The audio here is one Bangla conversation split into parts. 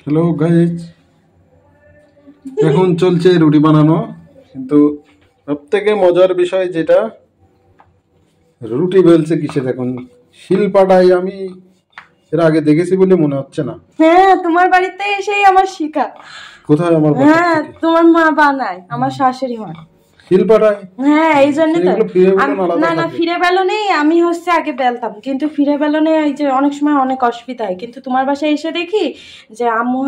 হ্যালো গাইজ, এখন চলছে রুটি বানানো। কিন্তু সব থেকে মজার বিষয় যেটা, রুটি বেলছে কিসে দেখুন, শিলপাটায়। আমি এর আগে দেখেছি বলে মনে হচ্ছে না। হ্যাঁ, তোমার বাড়িতে এসেই আমার শিখা। কোথায় আমার বাসা? হ্যাঁ, তোমার মা বানায়, আমার শাশুড়ি মা। শিলপাটায়? হ্যাঁ, এই জন্য তো না না থাকে। ফিরে বেলনেই আমি আগে বেলতাম, কিন্তু ফিরে বেলনে এই যে অনেক সময় অনেক অসুবিধা হয়। কিন্তু তোমার বাসায় এসে দেখি যে আম্মু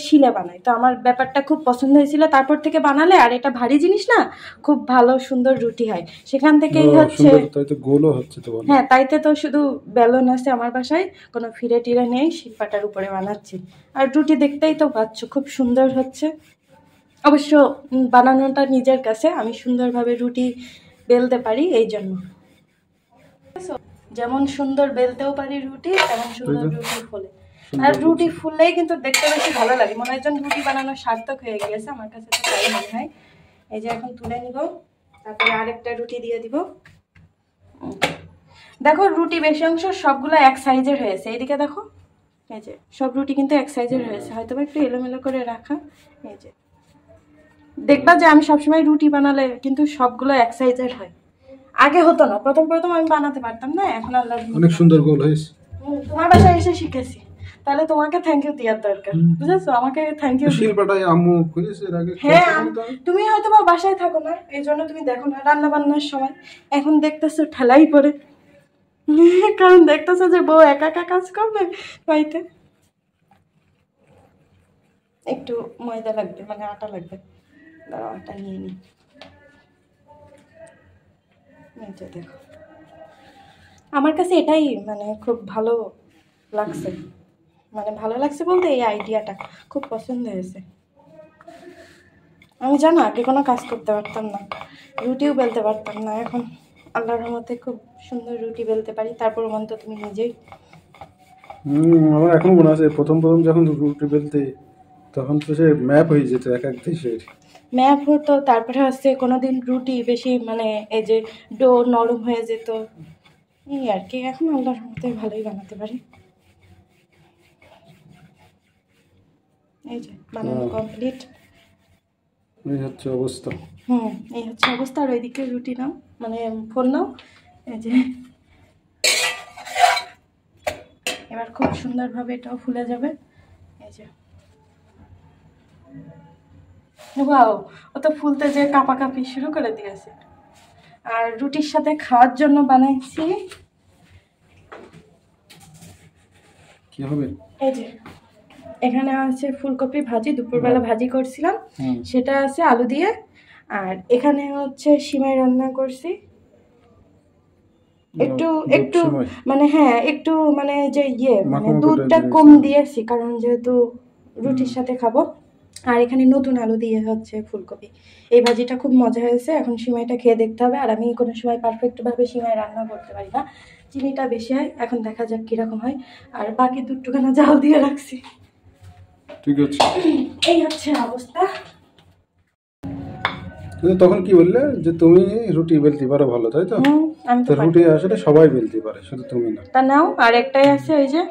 শিলে বানায়, তো আমার ব্যাপারটা খুব পছন্দ হয়েছিল। তারপর থেকে বানালে, আর এটা ভারী জিনিস না, খুব ভালো সুন্দর রুটি হয়। সেখান থেকেই গোলও হচ্ছে তো। হ্যাঁ, তাইতে তো শুধু বেলন আছে আমার বাসায়, কোনো ফিরে টিরে নেই, শিলপাটার উপরে বানাচ্ছি। আর রুটি দেখতেই তো পাচ্ছ, খুব সুন্দর হচ্ছে। অবশ্য বানানোটা নিজের কাছে, আমি সুন্দরভাবে রুটি বেলতে পারি এই জন্য। যেমন সুন্দর বেলতেও পারি রুটি, তেমন সুন্দর রুটি ফোলে। আর রুটি ফুললেই কিন্তু দেখতে বেশি ভালো লাগে, মনে হয় যেন রুটি বানানো সার্থক হয়ে গেছে। আমার কাছে তো তাই মনে হয়। এই যে এখন তুলে নিব, তারপরে আরেকটা রুটি দিয়ে দিব। দেখো, রুটি বেশি অংশ সবগুলো এক সাইজের হয়েছে। এইদিকে দেখো, এই যে সব রুটি কিন্তু এক সাইজের হয়েছে, হয়তো একটু এলোমেলো করে রাখা। এই যে দেখবা যে আমি সবসময় রুটি বানালে কিন্তু সবগুলো এক সাইজের হয়। আগে হতো না, প্রথম প্রথম আমি বানাতে পারতাম না, এখন আল্লাহ অনেক সুন্দর গোল হয়েছে। তোমার বাসায় এসে শিখেছি, তাহলে তোমাকে থ্যাংক ইউ দেওয়ার দরকার, বুঝেছো? আমাকে থ্যাংক ইউ। শিলপাটায় আম্মু করেছে এর আগে। হ্যাঁ, তুমি হয়তো বা বাসায় থাকো না, এই জন্য তুমি দেখো না রান্না বান্নার সময়। এখন দেখতেছো ঠেলাই পড়ে, কারণ দেখতেছো যে বউ একা একা কাজ করবে বাড়িতে। একটু ময়দা লাগবে, মানে আটা লাগবে। দাঁড়াও, আটা নিয়ে নি। দেখো, আমার কাছে এটাই মানে খুব ভালো লাগছে। মানে ভালো লাগছে বলতে এই আইডিয়াটা খুব পছন্দ হয়েছে। আমি জানো আগে কোনো কাজ করতে পারতাম না, রুটিও বেলতে পারতাম না। এখন আল্লাহর রহমতে খুব সুন্দর রুটি বেলতে পারি। তারপর তো তুমি নিজেই। আমার এখন মনে আছে প্রথম প্রথম যখন রুটি বেলতে, তখন তো সে ম্যাপ হয়ে যেত এক এক দেশের। ম্যাপ হতো, তারপরে কোনোদিন রুটি বেশি মানে এই যে ডো নরম হয়ে যেত, এই আর কি। এখন আল্লাহর রহমতে ভালোই বানাতে পারি। এই যে বানানো কমপ্লিট। এই হচ্ছে অবস্থা। এই হচ্ছে অবস্থা। আর ওইদিকে রুটি নাও, মানে ফোন নাও। এই যে এবার খুব সুন্দরভাবে এটাও ফুলে যাবে। এই যে ওয়াও, ও তো ফুলতে যে কাঁপাকাঁপি শুরু করে দিয়েছে। আর রুটির সাথে খাওয়ার জন্য বানাইছি কি হবে, এই যে এখানে আছে ফুলকপি ভাজি, দুপুরবেলা ভাজি করছিলাম, সেটা আছে আলু দিয়ে। আর এখানে হচ্ছে সিমাই রান্না করছি, একটু একটু মানে হ্যাঁ একটু মানে যে মানে দুধটা কম দিয়েছি, কারণ যেহেতু রুটির সাথে খাবো। আর এখানে নতুন আলু দিয়ে হচ্ছে ফুলকপি। এই ভাজিটা খুব মজা হয়েছে। এখন সিমাইটা খেয়ে দেখতে হবে। আর আমি কোনো সময় পারফেক্টভাবে সিমাই রান্না করতে পারি না, চিনিটা বেশি হয়। এখন দেখা যাক কিরকম হয়। আর বাকি দুধটুখানা জাল দিয়ে রাখছি। ঠিক আছে, এই হচ্ছে অবস্থা। তখন কি বললে যে তুমি রুটি বেলতে পারো ভালো, তাই তো? তো রুটি আসলে সবাই বেলতে পারে, শুধু তুমি না। তা নাও, আর একটাই আছে, ওই যে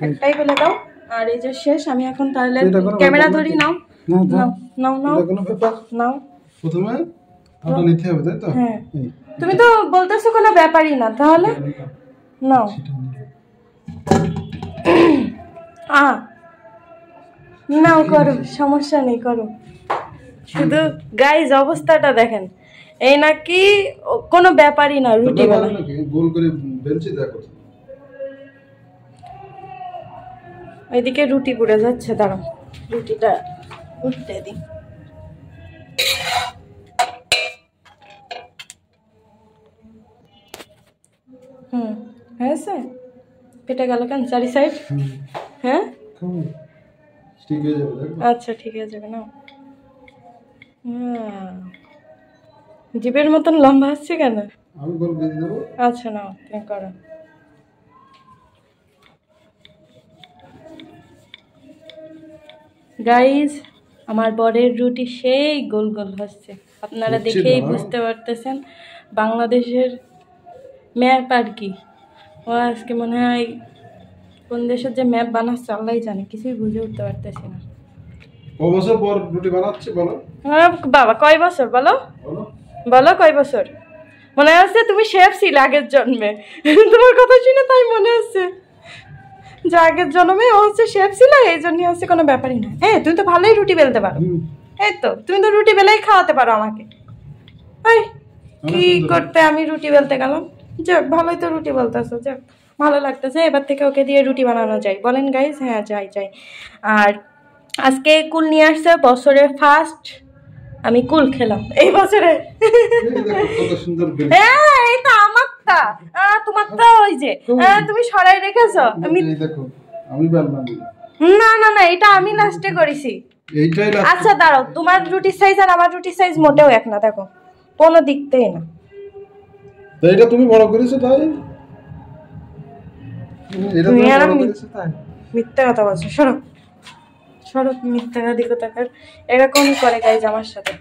একটাই বেলে দাও। আর এই যে শেষ। আমি এখন তাহলে ক্যামেরা ধরি। নাও নাও নাও নাও, কোনো ব্যাপার নাও। প্রথমে আটা নিতে হবে, তাই তো? হ্যাঁ, তুমি তো বলতেছো কোনো ব্যাপারই না, তাহলে নাও। নাও, করো, সমস্যা নেই, করো। শুধু গাইজ অবস্থাটা দেখেন, এই নাকি কোনো ব্যাপারই না রুটি বেলা। গোল করে বেলছি, দেখো। ওইদিকে রুটি পুড়ে যাচ্ছে, দাঁড়াও রুটিটা উঠতে দিই। হয়েছে? পেটে গেল কেন চারি সাইড? হ্যাঁ, ঠিক হয়ে যাবে। আচ্ছা, ঠিক হয়ে যাবে না। জিভের মতন লম্বা আসছে কেন? আমি গোল করে দেব। আচ্ছা, নাও, তুমি করো। গাইজ, আমার বরের রুটি সেই গোল গোল হচ্ছে, আপনারা দেখেই বুঝতে পারতেছেন। বাংলাদেশের ম্যাপ আর কি। ও আজকে মনে হয় কোন দেশের যে ম্যাপ বানাচ্ছে আল্লাহই জানে, কিছুই বুঝে উঠতে পারতেছি না। বছর পর রুটি বানাচ্ছে বলো? হ্যাঁ বাবা, কয় বছর বলো? বলো বলো কয় বছর? মনে আছে তুমি শেফ ছিলে আগের জন্মে। তোমার কথা শুনে তাই মনে হচ্ছে যে আগের জন্মে ও হচ্ছে শেফ ছিল, এই জন্য হচ্ছে কোনো ব্যাপারই না। হ্যাঁ তুমি তো ভালোই রুটি বেলতে পারো। এই তো তুমি তো রুটি বেলাই খাওয়াতে পারো আমাকে। এই কি করতে আমি রুটি বেলতে গেলাম? যাক ভালোই তো রুটি বেলতেছো, যাক ভালো লাগতেছে। এবার থেকে ওকে দিয়ে রুটি বানানো যায়, বলেন গাইস? হ্যাঁ যাই যাই। আর আজকে কুল নিয়ে আসছে, বছরের ফার্স্ট আমি কুল খেলাম এই বছরে। কত সুন্দর বেল। হ্যাঁ এই তো আমারটা, তোমারটা ওই যে তুমি সরাই রেখেছো। আমি দেখো আমি বেললাম। না না না, এটা আমি লাস্টে করেছি। এইটাই আচ্ছা দাঁড়াও, তোমার রুটির সাইজ আর আমার রুটির সাইজ মোটেও এক না, দেখো কোনো দিকতেই না। তো এটা তুমি বড় করেছো তাই? এটা তুমি বড় করেছো তাই? মিথ্যা কথা বলছো, সরো সরো, মিথ্যা দিকতাকার এরকমই করে গাইজ আমার সাথে।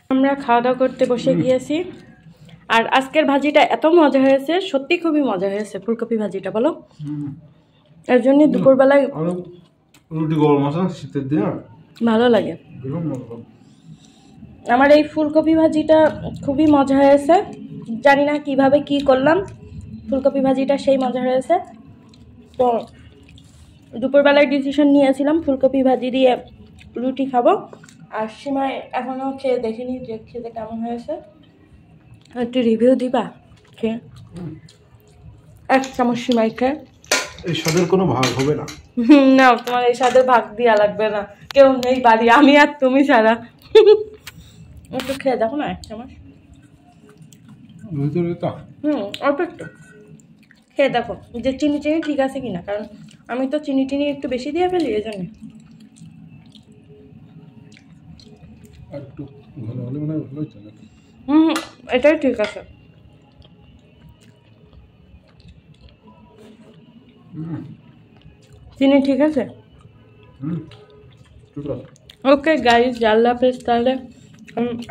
আমরা খাওয়া দাওয়া করতে বসে গিয়েছি, আর আজকের ভাজিটা এত মজা হয়েছে, সত্যি খুবই মজা হয়েছে ফুলকপি ভাজিটা, বলো? এর জন্য দুপুরবেলায় রুটি গরম আছে শীতের দিনে ভালো লাগে। আমার এই ফুলকপি ভাজিটা খুবই মজা হয়েছে, জানি না কিভাবে কি করলাম, ফুলকপি ভাজিটা সেই মজা হয়েছে। তো দুপুরবেলায় ডিসিশন নিয়েছিলাম ফুলকপি ভাজি দিয়ে রুটি খাবো। আর সীমায় এখনও খেয়ে দেখিনি যে খেতে কেমন হয়েছে, একটু রিভিউ দিবা খেয়ে? এক চামচ সীমাই খেয়ে। এই স্বাদের কোনো ভাগ হবে না। না তোমার এই স্বাদের ভাগ দিয়া লাগবে না, কেউ নেই বাড়ি, আমি আর তুমি ছাড়া। একটু খেয়ে দেখো না এক চামচ। অল্প একটু খেয়ে দেখো যে চিনি চিনি ঠিক আছে কিনা, কারণ আমি তো চিনি টিনি একটু বেশি দিয়ে ফেলি এই জন্য। এটাই ঠিক আছে। চিনি ঠিক আছে। ওকে গাইস, আল্লাহ হাফেজ। তাহলে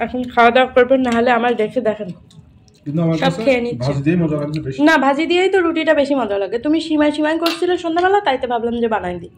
এখন খাওয়া দাওয়া করবেন, নাহলে আমার দেখে দেখেন সব খেয়ে নিচ্ছে। না ভাজি দিয়েই তো রুটিটা বেশি মজা লাগে। তুমি সীমায় সীমায় করছিলে সন্ধ্যাবেলা, তাইতে ভাবলাম যে বানাই দিই।